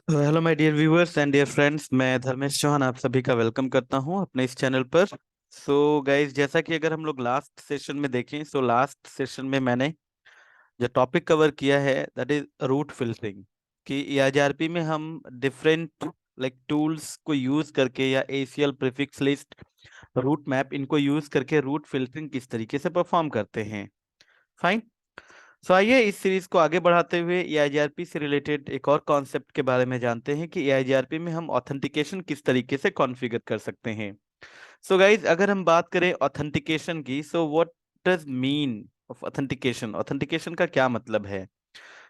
Hello my dear viewers and dear friends, मैं धर्मेश चौहान आप सभी का वेलकम करता हूं अपने इस चैनल पर। सो गाइस, जैसा कि अगर हम लोग लास्ट सेशन में देखें, सो लास्ट सेशन में मैंने जो टॉपिक कवर किया है दैट इज रूट फिल्टरिंग। कि ईआईजीआरपी में हम डिफरेंट लाइक टूल्स को यूज करके या ACL prefix list, route map, इनको यूज करके रूट फिल्टरिंग किस तरीके से परफॉर्म करते हैं। फाइन। सो आइए इस सीरीज को आगे बढ़ाते हुए एआईजीआरपी से रिलेटेड एक और कॉन्सेप्ट के बारे में जानते हैं कि एआईजीआरपी में हम ऑथेंटिकेशन किस तरीके से कॉन्फ़िगर कर सकते हैं। सो गाइज, अगर हम बात करें ऑथेंटिकेशन की, so what does mean of authentication? Authentication का क्या मतलब है?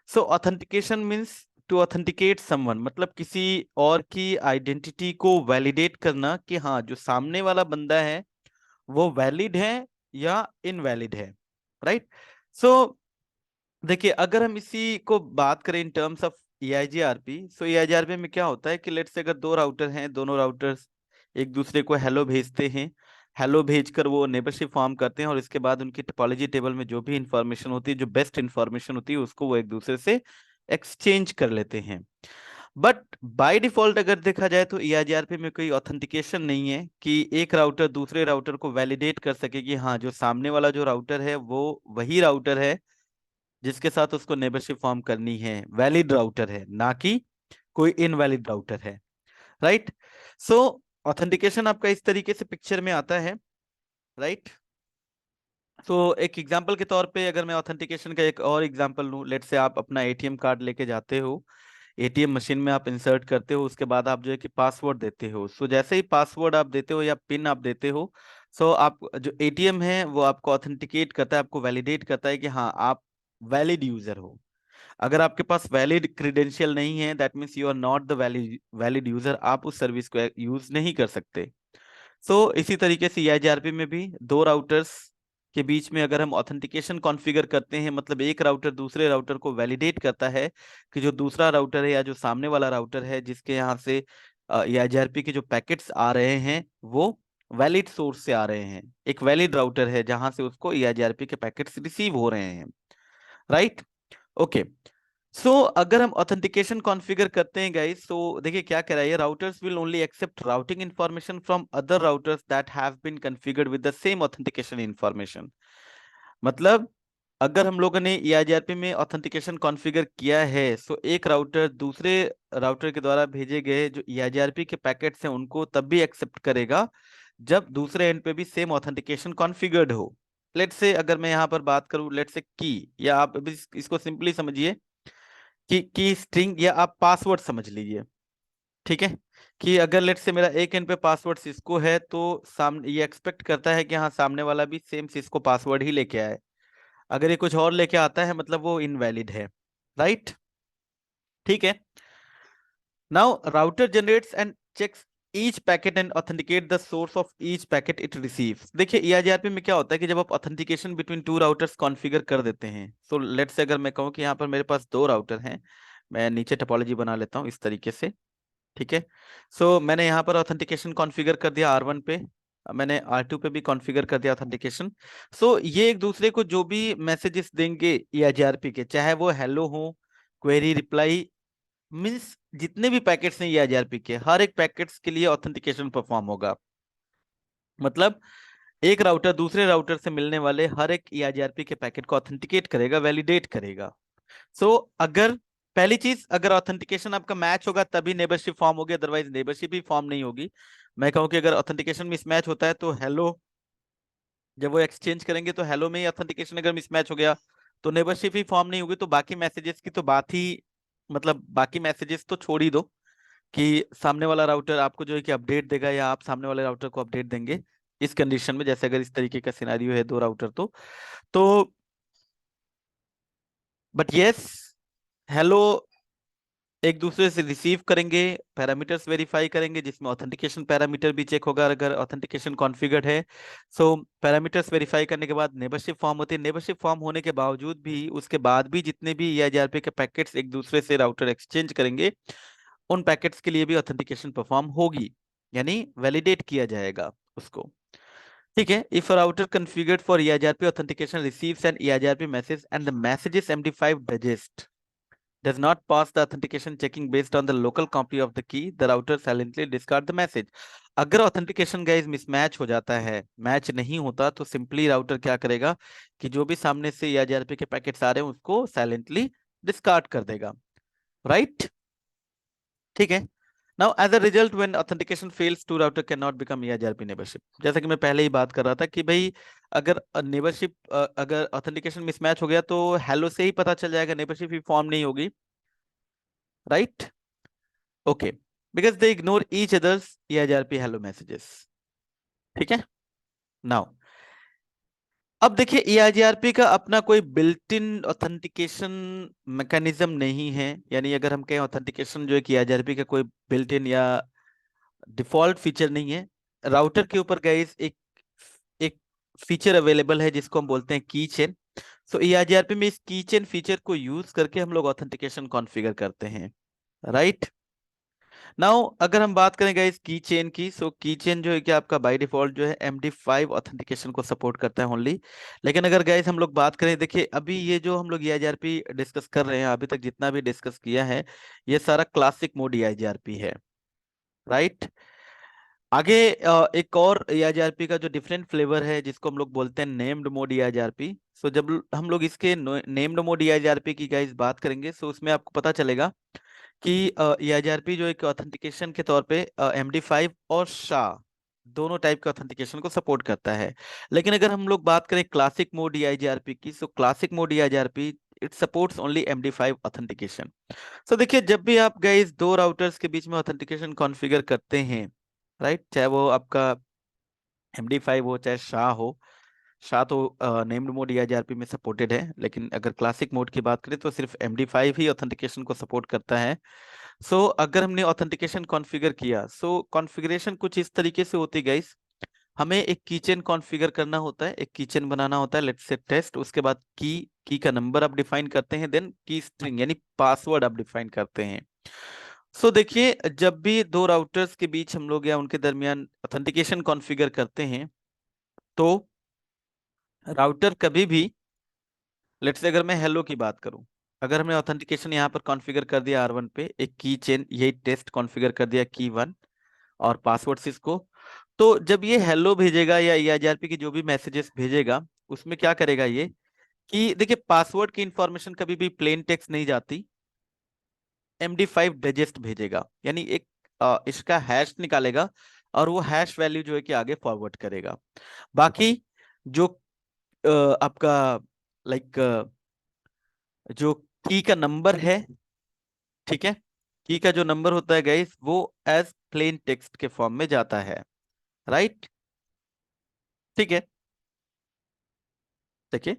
So authentication means to authenticate someone, मतलब किसी और की आइडेंटिटी को वैलिडेट करना कि हाँ, जो सामने वाला बंदा है वो वैलिड है या इनवैलिड है। राइट। सो देखिए, अगर हम इसी को बात करें in terms of EIGRP, so EIGRP में क्या होता है कि लेट्स से अगर दो राउटर हैं, दोनों राउटर्स एक दूसरे को हेलो भेजते हैं। हेलो भेजकर वो नेबरशिप फॉर्म करते हैं और इसके बाद उनकी टोपोलॉजी टेबल में जो भी इंफॉर्मेशन होती है, जो बेस्ट इंफॉर्मेशन होती है, उसको वो एक दूसरे से एक्सचेंज कर लेते हैं। बट बाय डिफॉल्ट अगर देखा जाए तो EIGRP में कोई ऑथेंटिकेशन नहीं है कि एक राउटर दूसरे राउटर को वैलिडेट कर सके कि हाँ, जो सामने वाला जो राउटर है वो वही राउटर है जिसके साथ उसको नेबरशिप फॉर्म करनी है, वैलिड राउटर है, ना कि कोई इनवैलिड राउटर है। राइट। सो ऑथेंटिकेशन आपका इस तरीके से पिक्चर में आता है। राइट। तो एक एग्जांपल के तौर पे अगर मैं ऑथेंटिकेशन का एक और एग्जांपल लूं, लेट से आप अपना एटीएम कार्ड लेके जाते हो, एटीएम मशीन में आप इंसर्ट करते हो, उसके बाद आप जो है कि पासवर्ड देते हो। सो जैसे ही पासवर्ड आप देते हो या पिन आप देते हो, सो आप जो एटीएम है वो आपको ऑथेंटिकेट करता है, आपको वैलिडेट करता है कि हाँ, आप वैलिड यूजर हो। अगर आपके पास वैलिड क्रेडेंशियल नहीं है, that means you are not the valid valid user, आप उस सर्विस को यूज नहीं कर सकते। सो इसी तरीके से EIGRP में भी दो राउटर्स के बीच में अगर हम ऑथेंटिकेशन कॉन्फ़िगर करते हैं, मतलब एक राउटर दूसरे राउटर को वैलिडेट करता है कि जो दूसरा राउटर है या जो सामने वाला राउटर है जिसके यहाँ से EIGRP के जो पैकेट्स आ रहे हैं वो वैलिड सोर्स से आ रहे हैं, एक वैलिड राउटर है जहां से उसको EIGRP के पैकेट्स रिसीव हो रहे हैं। राइट। ओके। सो अगर हम ऑथेंटिकेशन कॉन्फ़िगर करते हैं गाइस, तो देखिए क्या कह रहा है, routers will only accept routing information from other routers that have been configured with the same authentication information. मतलब अगर हम लोगों ने EIGRP में ऑथेंटिकेशन कॉन्फ़िगर किया है, सो एक राउटर दूसरे राउटर के द्वारा भेजे गए जो EIGRP के पैकेट्स हैं उनको तब भी एक्सेप्ट करेगा जब दूसरे एंड पे भी सेम ऑथेंटिकेशन कॉन्फ़िगर्ड हो। लेट्स से अगर मैं यहाँ पर बात करूँ, लेट्स से की, या आप अभी इसको सिंपली समझिए कि स्ट्रिंग, या आप पासवर्ड समझ लीजिए। ठीक है। कि अगर लेट से मेरा एक एंड पे पासवर्ड सिस्को है तो सामने ये एक्सपेक्ट करता है कि हाँ, सामने वाला भी सेम सिस्को पासवर्ड ही लेके आए। अगर ये कुछ और लेके आता है मतलब वो इनवैलिड है। राइट। ठीक है। Now router generates and checks each packet and authenticate the source of each packet it receives. देखिए EIGRP में क्या होता है कि जब आप authentication between two routers configure कर देते हैं, सो लेट से अगर मैं कहूँ कि यहाँ पर मेरे पास दो राउटर हैं, मैं नीचे टोपोलॉजी बना लेता हूँ इस तरीके से। ठीक है। सो मैंने यहाँ पर ऑथेंटिकेशन कॉन्फ़िगर कर दिया R1 पे, मैंने R2 पे भी कॉन्फ़िगर कर दिया ऑथेंटिकेशन। सो ये एक दूसरे को जो भी मैसेजेस देंगे EIGRP के, चाहे वो हेलो हो, क्वेरी, रिप्लाई, मीन्स जितने भी पैकेट्स हैं EIGRP के, हर एक पैकेट्स के लिए ऑथेंटिकेशन परफॉर्म होगा। मतलब एक राउटर दूसरे राउटर से मिलने वाले हर एक EIGRP के पैकेट को ऑथेंटिकेट करेगा, वैलिडेट करेगा। सो अगर पहली चीज, अगर ऑथेंटिकेशन आपका मैच होगा तभी नेबरशिप फॉर्म होगी, अदरवाइज नेबरशिप ही फॉर्म नहीं होगी। मैं कहूँ कि अगर ऑथेंटिकेशन मिसमैच होता है तो हेलो, जब वो एक्सचेंज करेंगे तो हेलो में ही ऑथेंटिकेशन अगर मिसमैच हो गया तो नेबरशिप ही फॉर्म नहीं होगी। तो बाकी मैसेजेस की तो बात ही, मतलब बाकी मैसेजेस तो छोड़ ही दो कि सामने वाला राउटर आपको जो है कि अपडेट देगा या आप सामने वाले राउटर को अपडेट देंगे, इस कंडीशन में, जैसे अगर इस तरीके का सिनेरियो है दो राउटर तो बट यस, हेलो एक दूसरे से रिसीव करेंगे, पैरामीटर्स वेरीफाई करेंगे जिसमें ऑथेंटिकेशन पैरामीटर भी चेक होगा अगर ऑथेंटिकेशन कॉन्फ़िगर्ड है। सो पैरामीटर्स वेरीफाई करने के बाद नेबरशिप फॉर्म होती है। नेबरशिप फॉर्म होने के बावजूद भी, उसके बाद भी जितने भी EIGRP के पैकेट्स एक दूसरे से राउटर एक्सचेंज करेंगे, उन पैकेट्स के लिए भी ऑथेंटिकेशन परफॉर्म होगी, यानी वैलिडेट किया जाएगा उसको। ठीक है। If a router configured for EIGRP authentication receives an EIGRP message and the message is MD5 digest, does not pass the authentication checking based on the local copy of the key, the router silently discard the message. अगर authentication guys mismatch हो जाता है, match नहीं होता, तो simply router क्या करेगा कि जो भी सामने से ERP के पैकेट्स आ रहे हैं उसको साइलेंटली डिस्कार्ड कर देगा, राइट? ठीक है। Now as a result when authentication fails two router can not become ERP neighbourship. जैसा कि मैं पहले ही बात कर रहा था कि भाई अगर नेबरशिप अगर ऑथेंटिकेशन मिसमैच हो गया तो हेलो से ही पता चल जाएगा, नेबरशिप ही फॉर्म नहीं होगी, right? Okay, because they ignore each others ERP hello messages. ठीक है। नाउ अब देखिए ERP का अपना कोई बिल्ट इन ऑथेंटिकेशन मैकेनिज्म नहीं है, यानी अगर हम कहें ऑथेंटिकेशन जो है कि ERP का कोई बिल्ट इन या डिफॉल्ट फीचर नहीं है। राउटर के ऊपर गाइस एक एक फीचर अवेलेबल है जिसको हम बोलते हैं की चेन। सो ERP में इस की चेन फीचर को यूज करके हम लोग ऑथेंटिकेशन कॉन्फ़िगर करते हैं, राइट? नाउ अगर हम बात करें गाइस की चेन की, सो की चेन जो है कि आपका बाय डिफॉल्ट जो है MD5 ऑथेंटिकेशन को सपोर्ट करता है ओनली। लेकिन अगर गाइस हम लोग बात करें, देखिए अभी ये जो हम लोग ERP डिस्कस कर रहे हैं, अभी तक जितना भी डिस्कस किया है ये सारा क्लासिक मोड ERP है, राइट? आगे एक और ERP का जो डिफरेंट फ्लेवर है जिसको हम लोग बोलते हैं नेम्ड मोड ERP। सो जब हम लोग इसके नेम्ड मोड ERP की गाइस बात करेंगे, सो उसमें आपको पता चलेगा कि ERP जो एक ऑथेंटिकेशन के तौर पे MD5 और SHA दोनों टाइप के ऑथेंटिकेशन को सपोर्ट करता है। लेकिन अगर हम लोग बात करें क्लासिक मोड ERP की, so classic mode ERP it supports only MD5 authentication. So देखिए जब भी आप गाइस दो राउटर्स के बीच में ऑथेंटिकेशन कॉन्फ़िगर करते हैं, राइट, चाहे वो आपका MD5 हो चाहे शाह हो, शाह तो नेम्ड मोड ERP में सपोर्टेड है, लेकिन अगर क्लासिक मोड की बात करें तो सिर्फ MD5 ही ऑथेंटिकेशन को सपोर्ट करता है। सो अगर हमने ऑथेंटिकेशन कॉन्फ़िगर किया, सो कॉन्फ़िगरेशन कुछ इस तरीके से होती है गाइस। हमें एक कीचेन कॉन्फ़िगर करना होता है, एक कीचेन बनाना होता है, लेट्स से टेस्ट। उसके बाद की का नंबर आप डिफाइन करते हैं, देन की स्ट्रिंग यानी पासवर्ड आप डिफाइन करते हैं। सो देखिए जब भी दो राउटर्स के बीच हम लोग या उनके दरमियान ऑथेंटिकेशन कॉन्फ़िगर करते हैं, तो राउटर कभी भी, लेट्स से अगर मैं हेलो की बात करूं, अगर हमने ऑथेंटिकेशन यहाँ पर कॉन्फ़िगर कर दिया R1 पे, एक की चेन यही टेस्ट कॉन्फ़िगर कर दिया की 1 और पासवर्ड सिस्को, तो जब ये हेलो भेजेगा या ERP की जो भी मैसेजेस भेजेगा उसमें क्या करेगा ये कि देखिए पासवर्ड की इंफॉर्मेशन कभी भी प्लेन टेक्स्ट नहीं जाती, MD5 डाइजेस्ट भेजेगा, यानी एक इसका हैश निकालेगा और वो हैश वैल्यू जो है कि आगे फॉरवर्ड करेगा। बाकी जो आपका लाइक जो की का नंबर है, ठीक है, की का जो नंबर होता है गाइस वो एज प्लेन टेक्स्ट के फॉर्म में जाता है, राइट? ठीक है। देखिए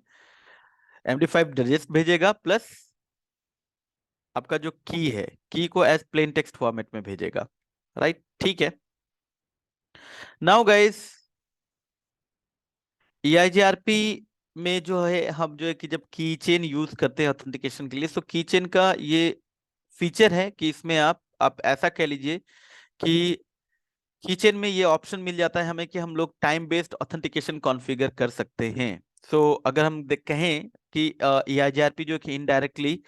MD5 डाइजेस्ट भेजेगा प्लस आपका जो की है, की को एज प्लेन टेक्स्ट फॉर्मेट में भेजेगा, राइट? ठीक है। नाउ गाइस EIGRP में जो है हम जो है कि जब की चेन यूज करते हैं ऑथेंटिकेशन के लिए, तो की चेन का ये फीचर है कि इसमें आप ऐसा कह लीजिए कि कीचेन में ये ऑप्शन मिल जाता है हमें कि हम लोग टाइम बेस्ड ऑथेंटिकेशन कॉन्फ़िगर कर सकते हैं। सो अगर हम कहें कि EIGRP जो कि इनडायरेक्टली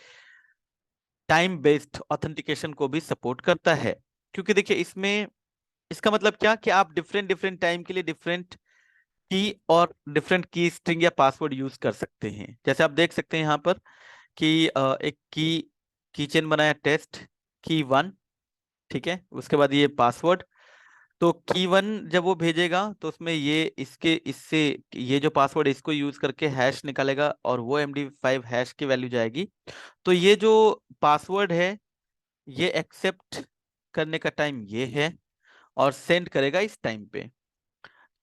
टाइम बेस्ड ऑथेंटिकेशन को भी सपोर्ट करता है, क्योंकि देखिए इसमें इसका मतलब क्या कि आप डिफरेंट डिफरेंट टाइम के लिए डिफरेंट की और डिफरेंट की स्ट्रिंग या पासवर्ड यूज कर सकते हैं। जैसे आप देख सकते हैं यहाँ पर कि एक की चेन बनाया टेस्ट की 1, ठीक है, उसके बाद ये पासवर्ड। तो की 1 जब वो भेजेगा तो उसमें ये इसके इससे ये जो पासवर्ड इसको यूज करके हैश निकालेगा और वो MD5 हैश की वैल्यू जाएगी। तो ये जो पासवर्ड है ये एक्सेप्ट करने का टाइम ये है और सेंड करेगा इस टाइम पे।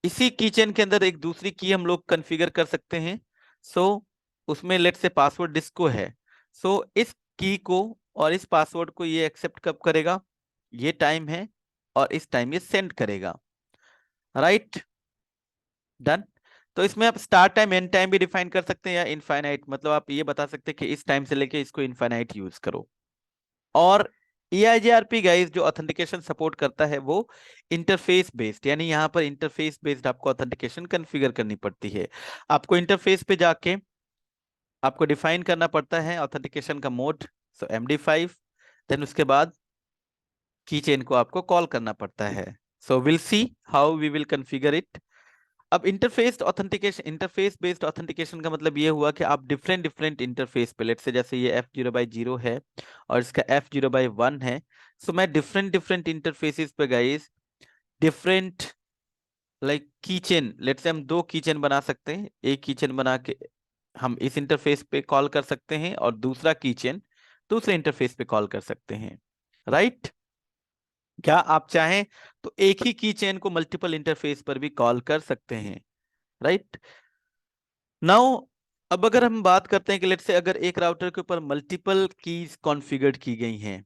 इसी कीचेन के अंदर एक दूसरी की हम लोग कॉन्फ़िगर कर सकते हैं। सो उसमें लेट से पासवर्ड डिस्को है। सो इस की को और इस पासवर्ड को ये एक्सेप्ट कब करेगा, ये टाइम है और इस टाइम ये सेंड करेगा, राइट? डन। तो इसमें आप स्टार्ट टाइम एंड टाइम भी डिफाइन कर सकते हैं या इनफाइनाइट, मतलब आप ये बता सकते हैं कि इस टाइम से लेके इसको इनफाइनाइट यूज करो। और EIGRP गाइस जो ऑथेंटिकेशन सपोर्ट करता है वो इंटरफेस बेस्ड, यानी यहाँ पर इंटरफेस बेस्ड आपको ऑथेंटिकेशन कॉन्फ़िगर करनी पड़ती है। आपको इंटरफेस पे जाके आपको डिफाइन करना पड़ता है ऑथेंटिकेशन का मोड। सो MD5, देन उसके बाद की चेन को आपको कॉल करना पड़ता है। So will see how we will configure it. अब interface authentication, interface based authentication का मतलब ये हुआ कि आप डिफरेंट डिफरेंट इंटरफेस पे, लेट से जैसे ये F0/0 है और इसका F0/1 है, सो मैं डिफरेंट डिफरेंट इंटरफेसेस पे गाइस डिफरेंट लाइक की चेन, लेट से हम दो की चेन बना सकते हैं। एक की चेन बना के हम इस इंटरफेस पे कॉल कर सकते हैं और दूसरा की चेन दूसरे इंटरफेस पे कॉल कर सकते हैं, राइट। क्या आप चाहें तो एक ही की चेन को मल्टीपल इंटरफेस पर भी कॉल कर सकते हैं, राइट। नाउ अब अगर हम बात करते हैं कि लेट से अगर एक राउटर के ऊपर मल्टीपल कीज कॉन्फ़िगर्ड की गई हैं,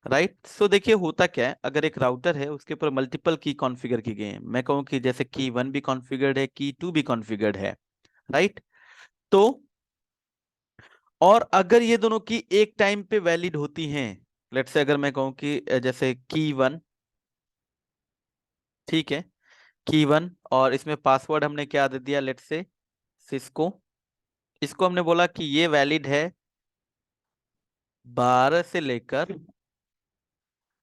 राइट। सो देखिए होता क्या है, अगर एक राउटर है उसके ऊपर मल्टीपल की कॉन्फ़िगर की गई हैं, मैं कहूँ कि जैसे की 1 भी कॉन्फ़िगर्ड है, की 2 भी कॉन्फ़िगर्ड है, राइट। तो और अगर ये दोनों की एक टाइम पे वैलिड होती हैं, लेट से अगर मैं कहूँ कि जैसे की 1, ठीक है, की 1 और इसमें पासवर्ड हमने क्या दे दिया, लेट से सिस्को, इसको हमने बोला कि ये वैलिड है 12 से लेकर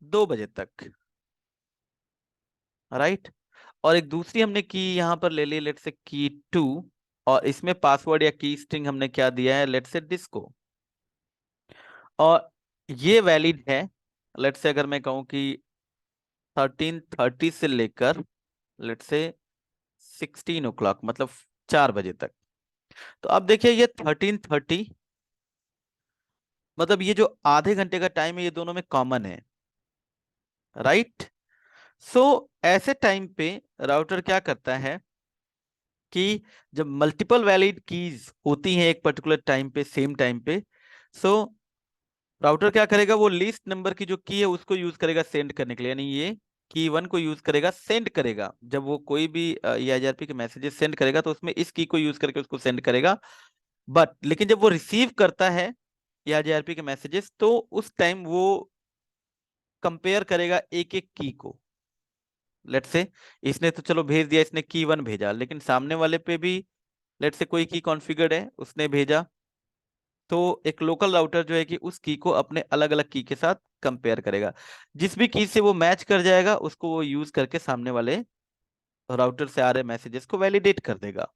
2 बजे तक, राइट। और एक दूसरी हमने की यहां पर ले ली, लेट से की 2, और इसमें पासवर्ड या की स्ट्रिंग हमने क्या दिया है, लेट से डिस्को, और ये वैलिड है लेट से अगर मैं कहूं कि 13:30 से लेकर लेट से 16 o'clock, मतलब 4 बजे तक। तो अब देखिए ये 13:30, मतलब ये जो आधे घंटे का टाइम है ये दोनों में कॉमन है, राइट। सो ऐसे टाइम पे राउटर क्या करता है कि जब मल्टीपल वैलिड कीज होती हैं एक पर्टिकुलर टाइम पे, सेम टाइम पे, सो राउटर क्या करेगा, वो लीस्ट नंबर की जो की है उसको यूज करेगा सेंड करने के लिए, यानी ये की 1 को यूज करेगा, सेंड करेगा। जब वो कोई भी EIGRP के मैसेजेस सेंड करेगा तो उसमें इस की को यूज करके उसको सेंड करेगा। बट लेकिन जब वो रिसीव करता है EIGRP के मैसेजेस, तो उस टाइम वो कंपेयर करेगा एक एक की को। लेट से इसने तो चलो भेज दिया, इसने की 1 भेजा, लेकिन सामने वाले पे भी लेट से कोई की कॉन्फ़िगर्ड है, उसने भेजा, तो एक लोकल राउटर जो है कि उस की को अपने अलग अलग की के साथ कंपेयर करेगा। जिस भी की से वो मैच कर जाएगा उसको वो यूज करके सामने वाले राउटर से आ रहे मैसेजेस को वैलिडेट कर देगा,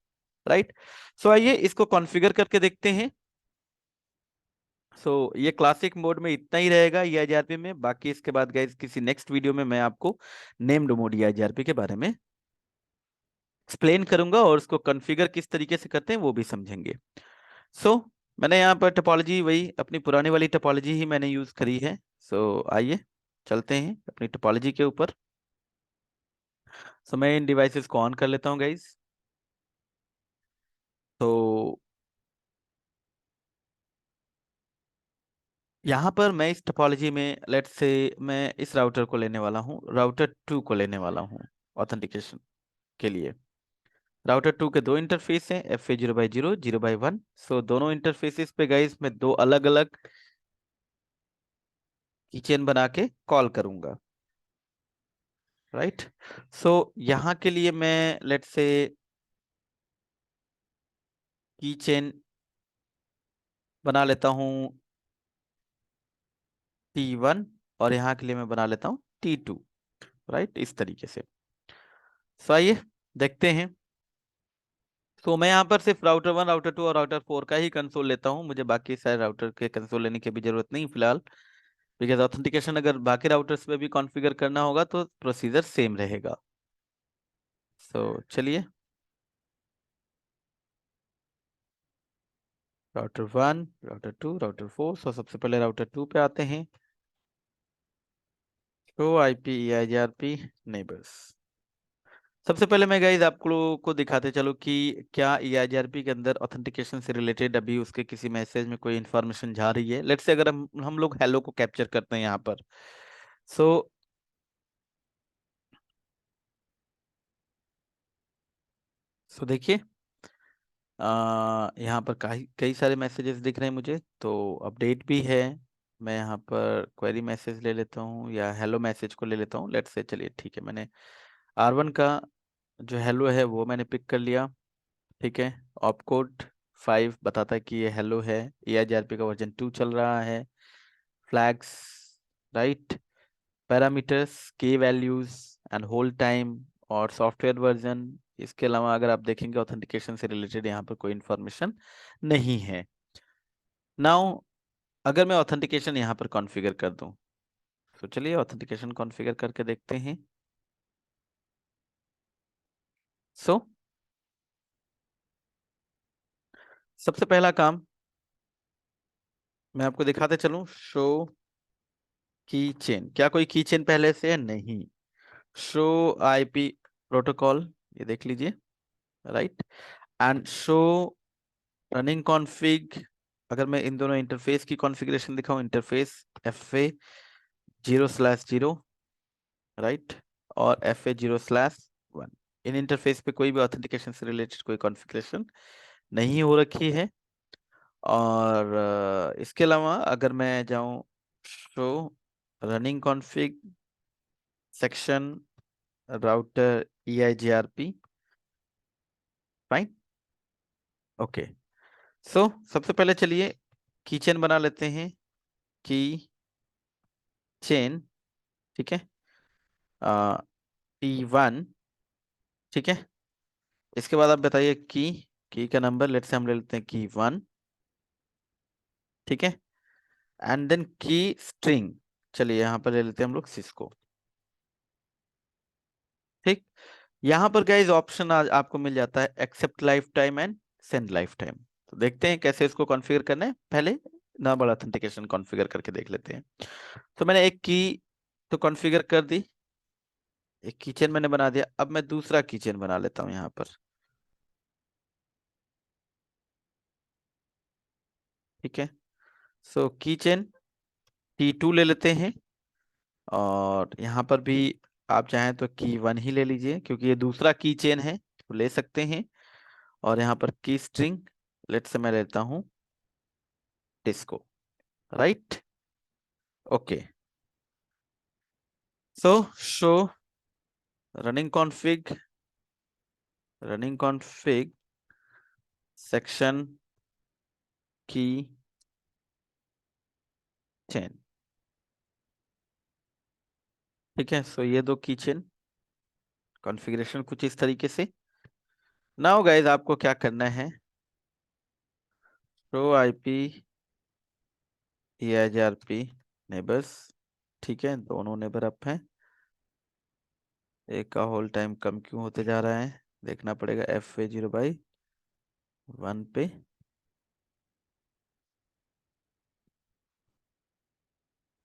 राइट। सो आइए इसको कॉन्फ़िगर करके देखते हैं। सो ये क्लासिक मोड में इतना ही रहेगा EIGRP में, बाकी इसके बाद गाइस किसी नेक्स्ट वीडियो में मैं आपको नेम्ड मोड EIGRP के बारे में एक्सप्लेन करूंगा और उसको कॉन्फ़िगर किस तरीके से करते हैं वो भी समझेंगे। सो मैंने यहाँ पर टोपोलॉजी वही अपनी पुरानी वाली टोपोलॉजी ही मैंने यूज करी है। सो आइए चलते हैं अपनी टोपोलॉजी के ऊपर। सो मैं इन डिवाइसेस को ऑन कर लेता हूँ गाइज। तो यहाँ पर मैं इस टोपोलॉजी में लेट से मैं इस राउटर को लेने वाला हूँ, राउटर 2 को लेने वाला हूँ ऑथेंटिकेशन के लिए। राउटर 2 के दो इंटरफेस हैं, FA0/0, 0/1। सो दोनों इंटरफेसेस पे गाइज मैं दो अलग अलग कीचेन बना के कॉल करूंगा, राइट। सो यहाँ के लिए मैं लेट से कीचेन बना लेता हूँ T1, और यहाँ के लिए मैं बना लेता हूँ T2, राइट, इस तरीके से। सो आइए देखते हैं। तो मैं यहाँ पर सिर्फ राउटर 1, राउटर 2 और राउटर 4 का ही कंसोल लेता हूँ, मुझे बाकी सारे राउटर के कंसोल लेने की भी जरूरत नहीं फिलहाल, बिकॉज ऑथेंटिकेशन अगर बाकी राउटर्स पे भी कॉन्फ़िगर करना होगा तो प्रोसीजर सेम रहेगा। सो चलिए राउटर 1, राउटर 2, राउटर 4। सो सबसे पहले राउटर 2 पे आते हैं। तो IP EIGRP नेबर्स। सबसे पहले मैं गाइज आप लोगों को दिखाते चलो कि क्या EIGRP के अंदर ऑथेंटिकेशन से रिलेटेड अभी उसके किसी मैसेज में कोई इंफॉर्मेशन जा रही है। लेट्स से अगर हम लोग हेलो को कैप्चर करते हैं यहाँ पर। सो सो देखिए यहाँ पर कई कई सारे मैसेजेस दिख रहे हैं मुझे, तो अपडेट भी है। मैं यहाँ पर क्वेरी मैसेज ले लेता हूँ या हेलो मैसेज को ले लेता हूँ। लेट्स से चलिए ठीक है, मैंने R1 का जो हेलो है वो मैंने पिक कर लिया, ठीक है। ऑपकोड 5 बताता है कि ये हेलो है, EIGRP का वर्जन 2 चल रहा है। फ्लैग्स, राइट, पैरामीटर्स, की वैल्यूज एंड होल्ड टाइम और सॉफ्टवेयर वर्जन। इसके अलावा अगर आप देखेंगे ऑथेंटिकेशन से रिलेटेड यहाँ पर कोई इंफॉर्मेशन नहीं है। नाउ अगर मैं ऑथेंटिकेशन यहाँ पर कॉन्फ़िगर कर दूं, तो चलिए ऑथेंटिकेशन कॉन्फ़िगर करके देखते हैं। सो सबसे पहला काम मैं आपको दिखाते चलूं, शो की चेन। क्या कोई की चेन पहले से है? नहीं। शो आईपी प्रोटोकॉल, ये देख लीजिए, right, and show running config. अगर मैं इन दोनों इंटरफेस की कॉन्फ़िगरेशन दिखाऊं, इंटरफेस FA0/0, राइट, और FA0/1, इन इंटरफेस पे कोई भी ऑथेंटिकेशन से रिलेटेड कोई कॉन्फ़िगरेशन नहीं हो रखी है। और इसके अलावा अगर मैं जाऊं show running config section router EIGRP, fine, okay. So सबसे पहले चलिए की चेन बना लेते हैं, की चेन, ठीक है, P1, ठीक है। इसके बाद आप बताइए की का नंबर, लेट से हम ले लेते हैं की 1, ठीक है, एंड देन की स्ट्रिंग, चलिए यहाँ पर ले लेते हैं हम लोग सिस्को, ठीक। यहाँ पर गाइस ऑप्शन आज आपको मिल जाता है accept life time and send life time. तो देखते हैं कैसे इसको कॉन्फ़िगर करना है। पहले नॉर्मल ऑथेंटिकेशन कॉन्फ़िगर करके देख लेते हैं। तो मैंने एक की तो कॉन्फ़िगर कर दी, एक कीचेन मैंने बना दिया। अब मैं दूसरा कीचेन बना लेता हूँ यहाँ पर, ठीक है। सो कीचेन T2 ले लेते हैं, और यहाँ पर भी आप चाहें तो की 1 ही ले लीजिए, क्योंकि ये दूसरा कीचेन है तो ले सकते हैं। और यहाँ पर की स्ट्रिंग, लेट से मैं लेता हूँ डिस्को, राइट, ओके। सो show running config section key chain, ठीक है। सो ये दो की चेन कॉन्फ़िगरेशन कुछ इस तरीके से। नाउ गाइस आपको क्या करना है, शो आईपी EIGRP नेबर्स, ठीक है, दोनों नेबर अप हैं। एक का होल्ड टाइम कम क्यों होते जा रहा है, देखना पड़ेगा FA0/1 पे।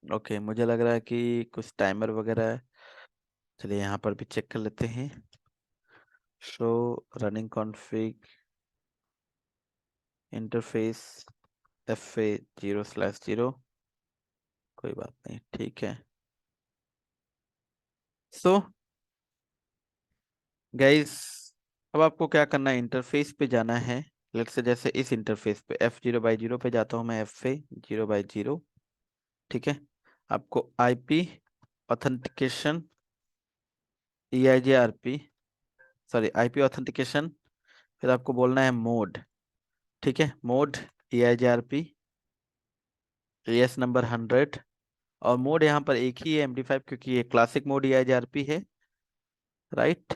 ओके, मुझे लग रहा है कि कुछ टाइमर वगैरह है। चलिए यहाँ पर भी चेक कर लेते हैं। Show running config interface FA0/0, कोई बात नहीं, ठीक है। सो गाइस अब आपको क्या करना है, इंटरफेस पे जाना है। लेट्स से जैसे इस इंटरफेस पे F0/0 पे जाता हूँ मैं, FA0/0, ठीक है। आपको IP authentication EIGRP, sorry IP authentication, फिर आपको बोलना है मोड, ठीक है, मोड EIGRP AS नंबर 100। और मोड यहाँ पर एक ही है, MD5, क्योंकि ये क्लासिक मोड EIGRP है, राइट।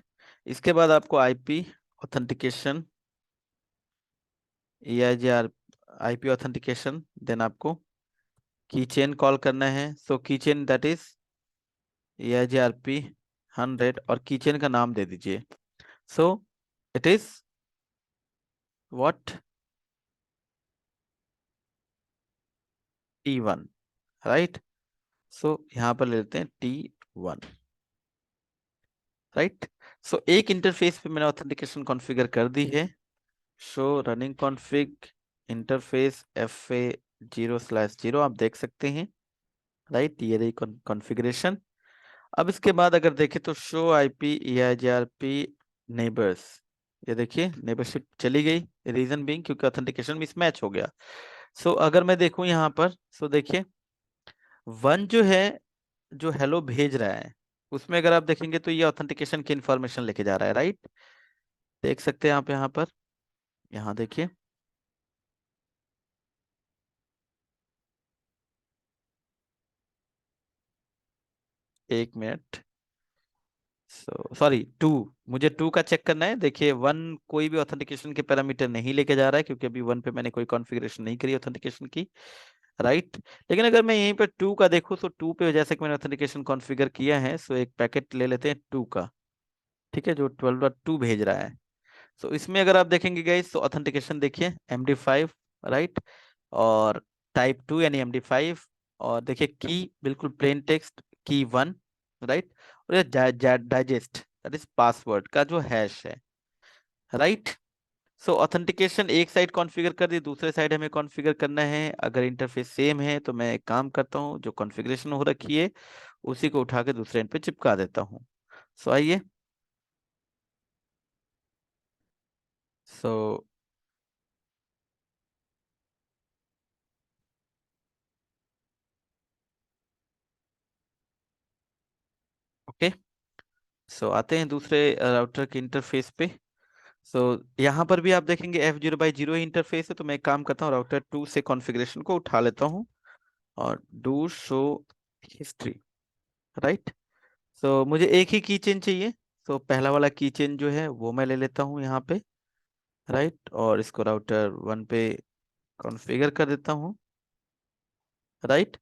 इसके बाद आपको IP authentication EIGR IP authentication, then आपको की चेन कॉल करना है। सो की चेन दैट इज EIGRP 100, और की चेन का नाम दे दीजिए। So it is what, T1, right. So यहाँ पर ले लेते हैं T1, राइट। सो एक इंटरफेस पे मैंने ऑथेंटिकेशन कॉन्फ़िगर कर दी है। Show running config interface FA0/0, आप देख सकते हैं, राइट, ये रही कॉन्फ़िगरेशन। अब इसके बाद अगर देखें तो शो आईपी EIGRP नेबर्स, ये देखिए नेबरशिप चली गई, रीजन बीइंग क्योंकि ऑथेंटिकेशन मिसमैच हो गया। सो अगर मैं देखूं यहाँ पर, सो देखिए 1 जो है, जो हेलो भेज रहा है, उसमें अगर आप देखेंगे तो ये ऑथेंटिकेशन की इंफॉर्मेशन लेके जा रहा है, राइट। देख सकते हैं आप यहाँ पर, यहाँ देखिए, एक मिनट, सॉरी 2, मुझे 2 का चेक करना है। देखिए 1 कोई भी ऑथेंटिकेशन के पैरामीटर नहीं लेके जा रहा है, क्योंकि अभी 1 पे मैंने कोई कॉन्फ़िगरेशन नहीं करी ऑथेंटिकेशन की, राइट। लेकिन अगर मैं यहीं पे 2 का देखूँ, तो 2 पे जैसे कि मैंने ऑथेंटिकेशन कॉन्फ़िगर किया है, सो एक पैकेट ले लेते हैं 2 का, ठीक है, जो 12.2 भेज रहा है। सो इसमें अगर आप देखेंगे गाइस, तो ऑथेंटिकेशन देखिए MD5, राइट, और टाइप 2 यानी MD5, और देखिए की बिल्कुल प्लेन टेक्स्ट की 1, राइट, और ये डाइजेस्ट दैट इज पासवर्ड का जो हैश है, राइट। सो ऑथेंटिकेशन एक साइड कॉन्फ़िगर कर दी, दूसरे साइड हमें कॉन्फ़िगर करना है। अगर इंटरफेस सेम है तो मैं एक काम करता हूँ, जो कॉन्फ़िगरेशन हो रखी है उसी को उठा के दूसरे एंड पे चिपका देता हूँ। सो आइए, सो ओके, सो आते हैं दूसरे राउटर के इंटरफेस पे। सो यहाँ पर भी आप देखेंगे F0/0 ही इंटरफेस है, तो मैं एक काम करता हूँ, राउटर 2 से कॉन्फ़िगरेशन को उठा लेता हूँ और डू शो हिस्ट्री, राइट। सो मुझे एक ही कीचेन चाहिए, सो पहला वाला कीचेन जो है वो मैं ले लेता हूँ यहाँ पे, राइट, और इसको राउटर 1 पे कॉन्फ़िगर कर देता हूँ, राइट।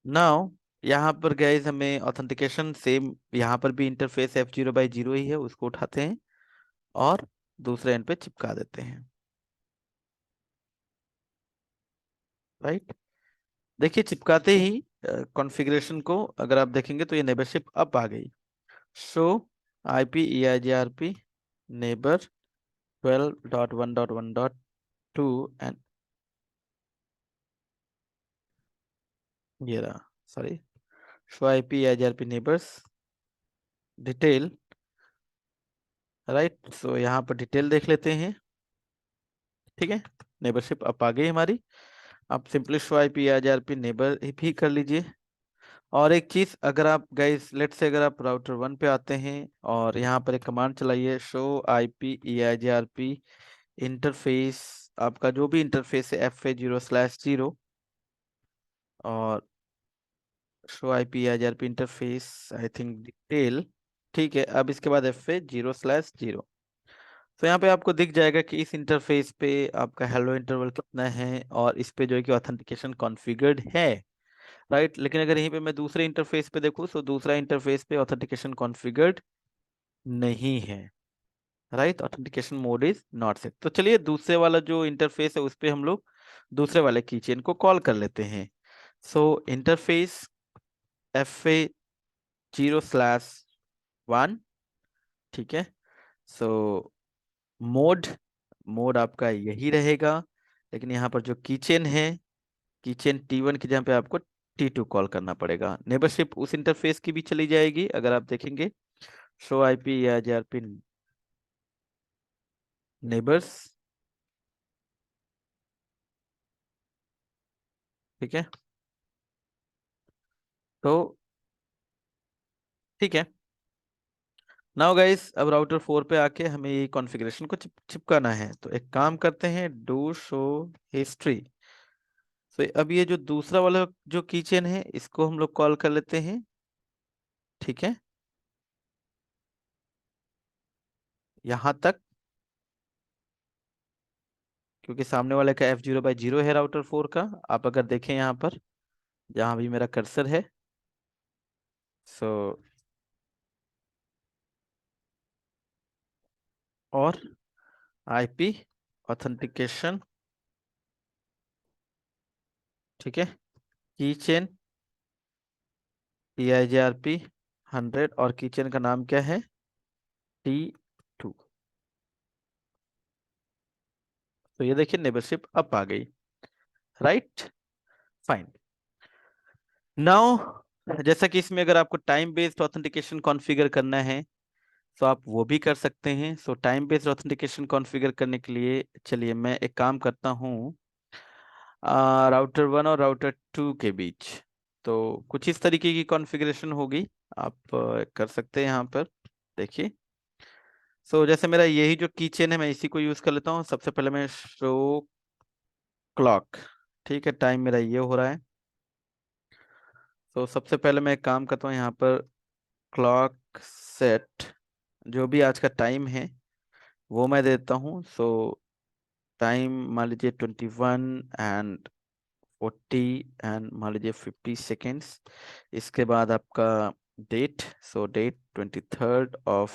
नाउ यहाँ पर गाइस हमें ऑथेंटिकेशन सेम, यहाँ पर भी इंटरफेस F0/0 ही है, उसको उठाते हैं और दूसरे एंड पे चिपका देते हैं, राइट। देखिए चिपकाते ही कॉन्फ़िगरेशन को अगर आप देखेंगे तो ये नेबरशिप अप आ गई। Show IP EIGRP neighbour 12.1.1.2 and ये रहा, sorry, show IP EIGRP neighbours detail, right. So यहाँ पर डिटेल देख लेते हैं, ठीक है, नेबरशिप अप आ गई हमारी। आप simply show IP EIGRP neighbour भी कर लीजिए। और एक चीज, अगर आप गाइस लेट से अगर आप राउटर 1 पे आते हैं और यहाँ पर एक कमांड चलाइए, शो IP EIGRP इंटरफेस, आपका जो भी इंटरफेस है FA0/0, और show IP EIGRP interface I think detail, ठीक है। अब इसके बाद FA0/0, तो यहाँ पे आपको दिख जाएगा कि इस इंटरफेस पे आपका हेलो इंटरवल कितना है, और इस पे जो है कि ऑथेंटिकेशन कॉन्फ़िगर्ड है, राइट। लेकिन अगर यहीं पे मैं दूसरे इंटरफेस पे देखूँ, तो दूसरा इंटरफेस पे ऑथेंटिकेशन कॉन्फ़िगर्ड नहीं है, right, authentication mode is not set. तो चलिए दूसरे वाला जो इंटरफेस है उस पे हम लोग दूसरे वाले कीचेन को कॉल कर लेते हैं। सो इंटरफेस FA0/1, ठीक है। सो मोड, मोड आपका यही रहेगा, लेकिन यहाँ पर जो कीचेन है, कीचेन T1 की जगह पे आपको T2 कॉल करना पड़ेगा। नेबरशिप उस इंटरफेस की भी चली जाएगी, अगर आप देखेंगे शो IP EIGRP नेबर्स, ठीक है। तो ठीक है, नाउ गाइस अब राउटर 4 पे आके हमें ये कॉन्फ़िगरेशन को चिपकाना है, तो एक काम करते हैं, डू शो हिस्ट्री। तो अब ये जो दूसरा वाला जो कीचेन है इसको हम लोग कॉल कर लेते हैं, ठीक है, यहाँ तक, क्योंकि सामने वाले का F0/0 है राउटर 4 का। आप अगर देखें यहाँ पर जहाँ भी मेरा कर्सर है, सो और IP ऑथेंटिकेशन, ठीक है, कीचेन EIGRP 100, और कीचेन का नाम क्या है, T2। तो ये देखिए नेबरशिप अप आ गई, राइट, फाइन। नाउ जैसा कि इसमें अगर आपको टाइम बेस्ड ऑथेंटिकेशन कॉन्फ़िगर करना है, तो आप वो भी कर सकते हैं। सो टाइम बेस्ड ऑथेंटिकेशन कॉन्फ़िगर करने के लिए चलिए मैं एक काम करता हूँ, राउटर 1 और राउटर 2 के बीच, तो कुछ इस तरीके की कॉन्फ़िगरेशन होगी, आप कर सकते हैं यहाँ पर, देखिए। सो जैसे मेरा यही जो कीचेन है मैं इसी को यूज कर लेता हूँ। सबसे पहले मैं शो क्लॉक, ठीक है, टाइम मेरा ये हो रहा है, तो सबसे पहले मैं एक काम करता हूँ, यहाँ पर क्लॉक सेट जो भी आज का टाइम है वो मैं देता हूँ। सो टाइम मान लीजिए 21 and 40 एंड मान लीजिए 50 सेकेंड्स। इसके बाद आपका date, so date 23rd of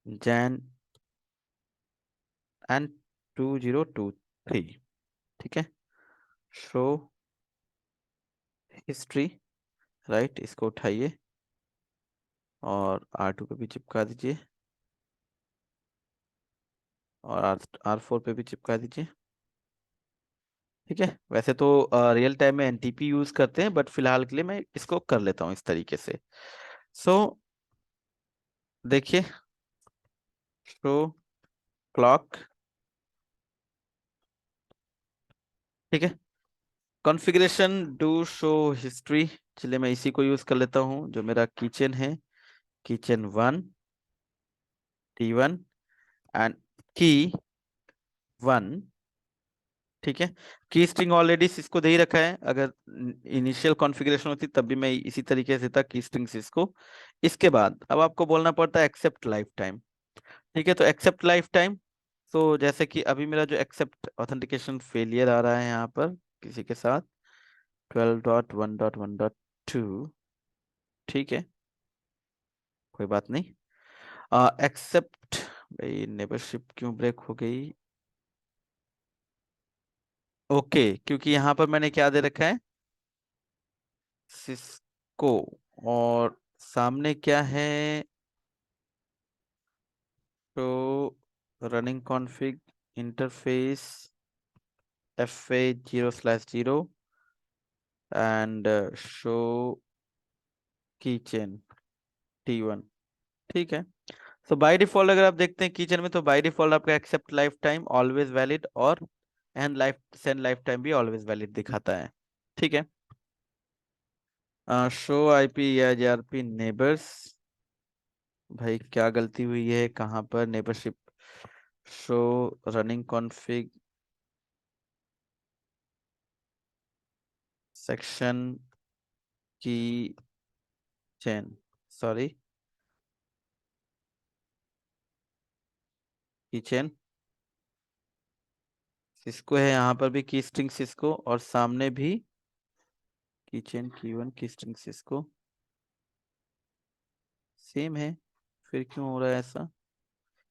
Jan and 2023। ठीक है। शो हिस्ट्री, राइट, इसको उठाइए और R2 पे भी चिपका दीजिए और R4 पे भी चिपका दीजिए। ठीक है। वैसे तो रियल टाइम में NTP यूज करते हैं, बट फिलहाल के लिए मैं इसको कर लेता हूँ इस तरीके से। सो देखिए, शो क्लॉक। ठीक है। कॉन्फ़िगरेशन डू शो हिस्ट्री, चलिए मैं इसी को यूज कर लेता हूँ जो मेरा किचन है। Kitchen 1 T1 and key 1। ठीक है। की स्ट्रिंग ऑलरेडी इसको दे ही रखा है, अगर इनिशियल कॉन्फ़िगरेशन होती तब भी मैं इसी तरीके से था, की स्ट्रिंग इसको। इसके बाद अब आपको बोलना पड़ता है एक्सेप्ट लाइफ टाइम। ठीक है, तो एक्सेप्ट लाइफ टाइम। तो जैसे कि अभी मेरा जो एक्सेप्ट ऑथेंटिकेशन फेलियर आ रहा है यहाँ पर किसी के साथ 12.1.1.2। ठीक है, कोई बात नहीं। एक्सेप्ट, भाई नेबरशिप क्यों ब्रेक हो गई? ओके, क्योंकि यहाँ पर मैंने क्या दे रखा है, सिस्को, और सामने क्या है, तो running config interface FA0/0 and show keychain T1। ठीक है। तो बाय डिफॉल्ट अगर आप देखते हैं किचन में, तो बाय डिफॉल्ट आपका accept life time always valid और and life send life time भी ऑलवेज वैलिड दिखाता है। ठीक है। शो IP या JRP नेबर्स, भाई क्या गलती हुई है, कहाँ पर neighbourship? Show running config section key chain, sorry, key chain Cisco है, यहाँ पर भी की स्ट्रिंग सिस्को और सामने भी किचन की 1 की स्ट्रिंग सिस्को सेम है। फिर क्यों हो रहा है ऐसा?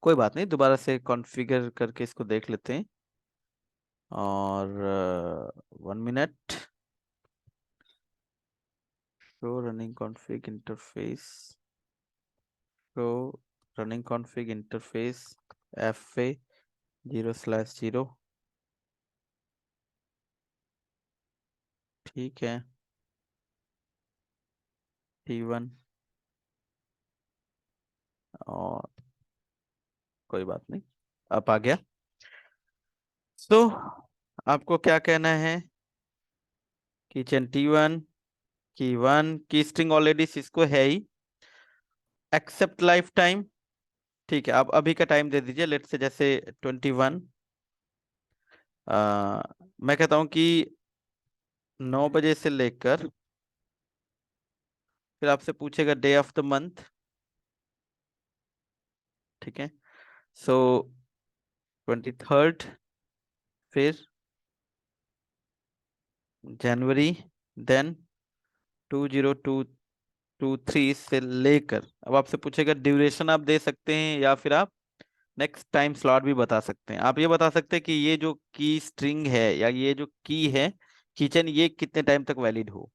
कोई बात नहीं, दोबारा से कॉन्फ़िगर करके इसको देख लेते हैं। और 1 minute. Show running config interface, show running config interface FA0/0। ठीक है, T1, और कोई बात नहीं, अब आ गया। तो आपको क्या कहना है, किचन T1 की स्ट्रिंग ऑलरेडी सिस्को है ही, एक्सेप्ट लाइफ टाइम। ठीक है, आप अभी का टाइम दे दीजिए, लेट से जैसे 21। मैं कहता हूँ कि 9 बजे से लेकर, फिर आपसे पूछेगा डे ऑफ द मंथ। ठीक है। सो 23rd, फिर जनवरी, देन 2023 से लेकर, अब आपसे पूछेगा ड्यूरेशन आप दे सकते हैं या फिर आप नेक्स्ट टाइम स्लॉट भी बता सकते हैं। आप ये बता सकते हैं कि ये जो की स्ट्रिंग है या ये जो की है किचन, ये कितने टाइम तक वैलिड हो,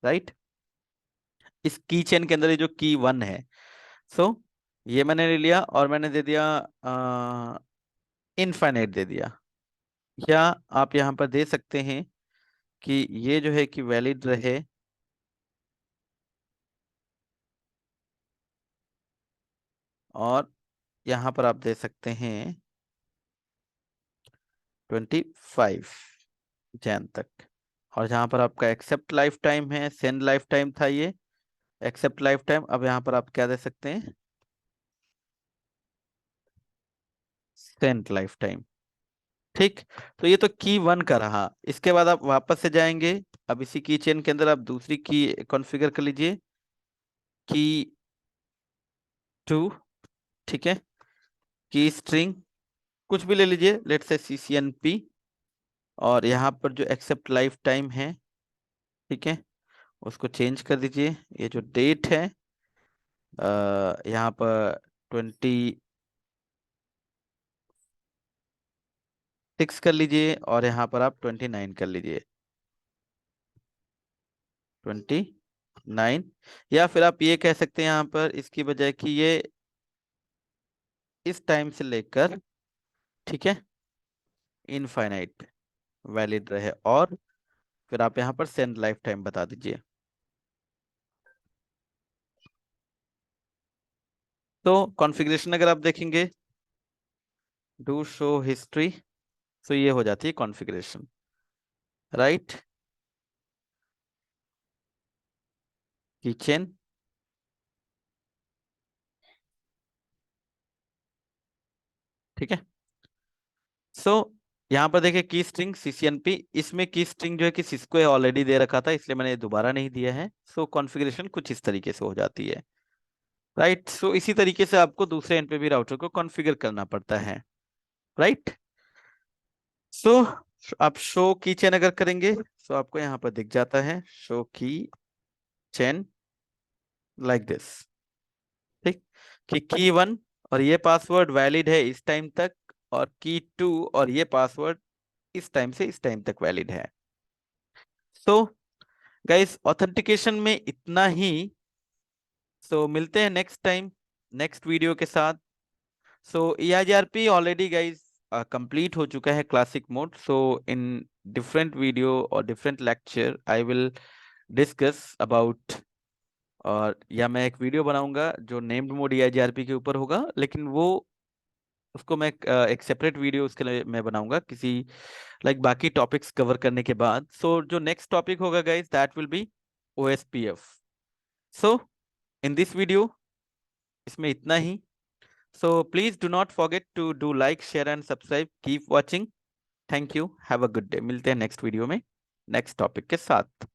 राइट। इस की चेन के अंदर ये जो की 1 है, सो ये मैंने ले लिया और मैंने दे दिया इनफाइनाइट दे दिया। या आप यहाँ पर दे सकते हैं कि ये जो है कि वैलिड रहे और यहाँ पर आप दे सकते हैं 25 जैन तक। और जहाँ पर आपका एक्सेप्ट लाइफ टाइम है, सेंड लाइफ टाइम था ये, एक्सेप्ट लाइफ टाइम, अब यहाँ पर आप क्या दे सकते हैं, सेंड लाइफ टाइम। ठीक। तो ये तो की 1 का रहा। इसके बाद आप वापस से जाएंगे। अब इसी की चेन के अंदर आप दूसरी की कॉन्फ़िगर कर लीजिए, की 2। ठीक है। की स्ट्रिंग कुछ भी ले लीजिए, लेट्स से CCNP। और यहाँ पर जो एक्सेप्ट लाइफ टाइम है, ठीक है, उसको चेंज कर दीजिए। ये जो डेट है यहाँ पर 26 कर लीजिए, और यहाँ पर आप 29 कर लीजिए, 29। या फिर आप ये कह सकते हैं यहाँ पर इसकी बजाय कि ये इस टाइम से लेकर, ठीक है, इनफाइनाइट वैलिड रहे। और फिर आप यहाँ पर सेंड लाइफ टाइम बता दीजिए। तो कॉन्फ़िगरेशन अगर आप देखेंगे, डू शो हिस्ट्री, तो ये हो जाती है कॉन्फ़िगरेशन, राइट। किचन, ठीक है। सो यहाँ पर देखिए की स्ट्रिंग CCNP, इसमें की स्ट्रिंग जो है कि सिस्को ऑलरेडी दे रखा था, इसलिए मैंने दोबारा नहीं दिया है। सो कॉन्फ़िगरेशन कुछ इस तरीके से हो जाती है, राइट। सो इसी तरीके से आपको दूसरे एंड पे भी राउटर को कॉन्फ़िगर करना पड़ता है, राइट। सो आप शो की चेन अगर करेंगे, तो आपको यहाँ पर दिख जाता है शो की चेन लाइक दिस, ठीक। कि की 1 और ये पासवर्ड वैलिड है इस टाइम तक, और की 2 और ये पासवर्ड इस टाइम से इस टाइम तक वैलिड है। सो गाइस ऑथेंटिकेशन में इतना ही। सो मिलते हैं नेक्स्ट टाइम, नेक्स्ट वीडियो के साथ। So EIGRP already guys complete हो चुका है classic mode. So in different video और different lecture I will discuss about, और या मैं एक वीडियो बनाऊंगा जो नेम्ड मोड EIGRP के ऊपर होगा, लेकिन वो उसको मैं एक सेपरेट वीडियो उसके लिए मैं बनाऊंगा किसी बाकी टॉपिक्स कवर करने के बाद। सो जो नेक्स्ट टॉपिक होगा guys that will be OSPF। So in this video, इसमें इतना ही। So please do not forget to do like share and subscribe, keep watching. Thank you, have a good day. मिलते हैं next video में next topic के साथ।